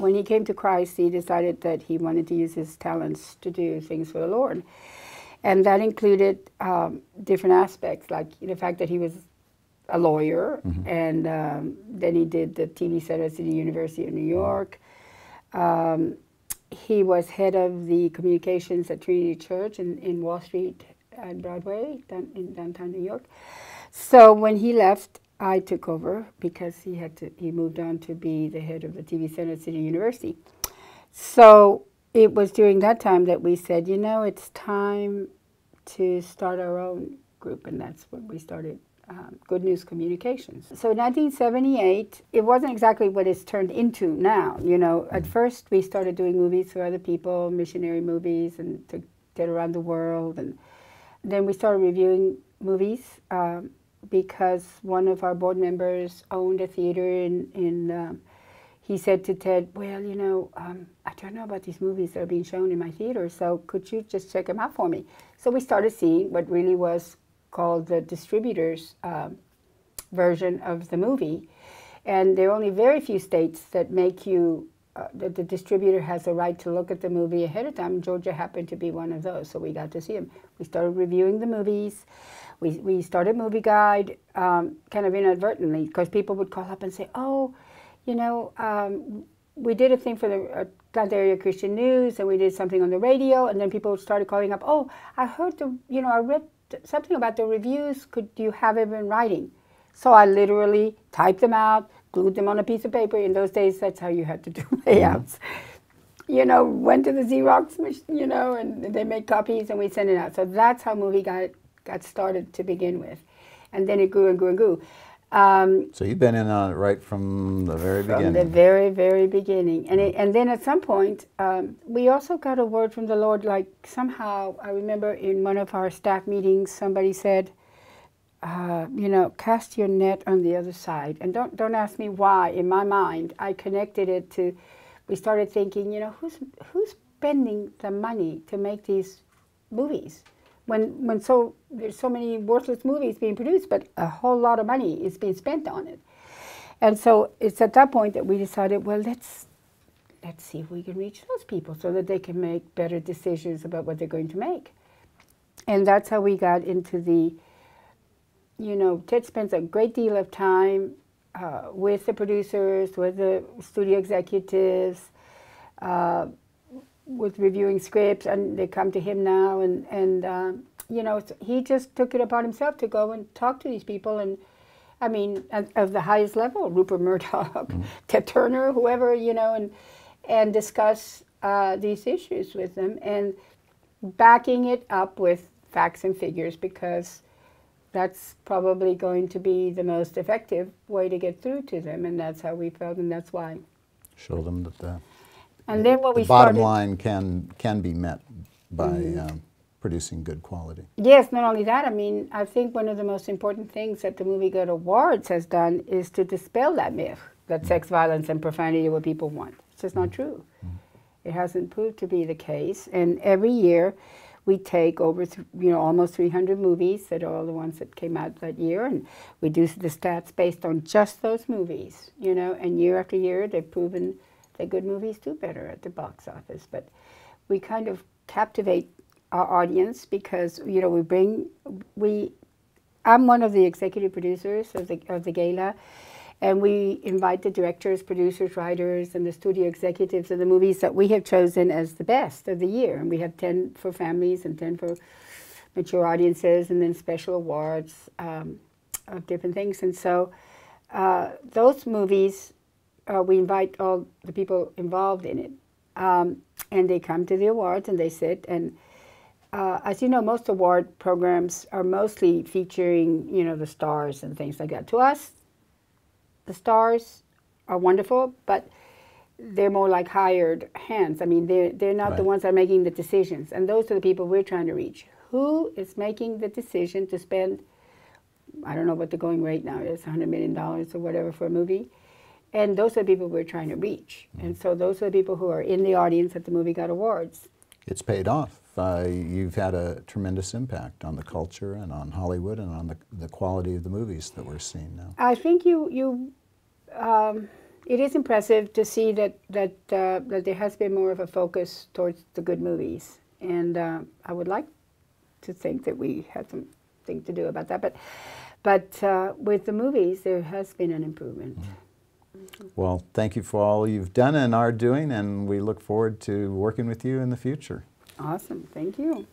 when he came to Christ, he decided that he wanted to use his talents to do things for the Lord. And that included different aspects, like the fact that he was a lawyer, and then he did the TV set at the University of New York. He was head of the communications at Trinity Church in Wall Street and Broadway in downtown New York. So when he left, I took over because he moved on to be the head of the TV Center at City University. So it was during that time that we said, you know, it's time to start our own group, and that's when we started Good News Communications. So in 1978, it wasn't exactly what it's turned into now. You know, at first we started doing movies for other people, missionary movies, and to get around the world, and then we started reviewing movies. Because one of our board members owned a theater he said to Ted, well, you know, I don't know about these movies that are being shown in my theater, so could you just check them out for me? So we started seeing what really was called the distributor's version of the movie. And there are only very few states that make you, that the distributor has the right to look at the movie ahead of time. Georgia happened to be one of those, so we got to see them. We started reviewing the movies. We started Movieguide kind of inadvertently, because people would call up and say, oh, you know, we did a thing for the Atlanta Area Christian News, and we did something on the radio, and then people started calling up, oh, I heard I read something about the reviews, could you have it in writing? So I literally typed them out, glued them on a piece of paper. In those days, that's how you had to do layouts. You know, went to the Xerox machine, you know, and they made copies, and we sent it out. So that's how Movieguide got started to begin with. And then it grew and grew and grew. So you've been in on it right from the very beginning. From the very, very beginning. And then at some point, we also got a word from the Lord, like somehow, I remember in one of our staff meetings, somebody said, you know, cast your net on the other side. And don't ask me why. In my mind, I connected it to, we started thinking, you know, who's spending the money to make these movies? When there's so many worthless movies being produced, but a whole lot of money is being spent on it. And so it's at that point that we decided, well, let's see if we can reach those people so that they can make better decisions about what they're going to make. And that's how we got into the, you know, Ted spends a great deal of time with the producers, with the studio executives, with reviewing scripts, and they come to him now, and you know, he just took it upon himself to go and talk to these people, and I mean, of the highest level, Rupert Murdoch, Ted Turner, whoever, you know, and discuss these issues with them, and backing it up with facts and figures, because that's probably going to be the most effective way to get through to them, and that's how we felt, and that's why. Show them that the and then what we bottom started, line can be met by producing good quality. Yes, not only that, I mean, I think one of the most important things that the Movieguide Awards has done is to dispel that myth that sex, violence, and profanity are what people want. It's just not true. It hasn't proved to be the case, and every year we take over, you know, almost 300 movies that are all the ones that came out that year, and we do the stats based on just those movies, you know, and year after year they've proven that good movies do better at the box office. But we kind of captivate our audience because, you know, I'm one of the executive producers of the gala, and we invite the directors, producers, writers, and the studio executives of the movies that we have chosen as the best of the year. And we have 10 for families and 10 for mature audiences, and then special awards of different things. And so those movies, we invite all the people involved in it. And they come to the awards and they sit. And as you know, most award programs are mostly featuring, you know, the stars and things like that. To us, the stars are wonderful, but they're more like hired hands. I mean, they're not the ones that are making the decisions. And those are the people we're trying to reach. Who is making the decision to spend, I don't know what the going rate now is, $100 million or whatever for a movie? And those are the people we're trying to reach. And so those are the people who are in the audience at the Movieguide Awards. It's paid off. You've had a tremendous impact on the culture and on Hollywood and on the quality of the movies that we're seeing now. I think you It is impressive to see that there has been more of a focus towards the good movies, and I would like to think that we had something to do about that. But with the movies, there has been an improvement. Well, thank you for all you've done and are doing, and we look forward to working with you in the future. Awesome. Thank you.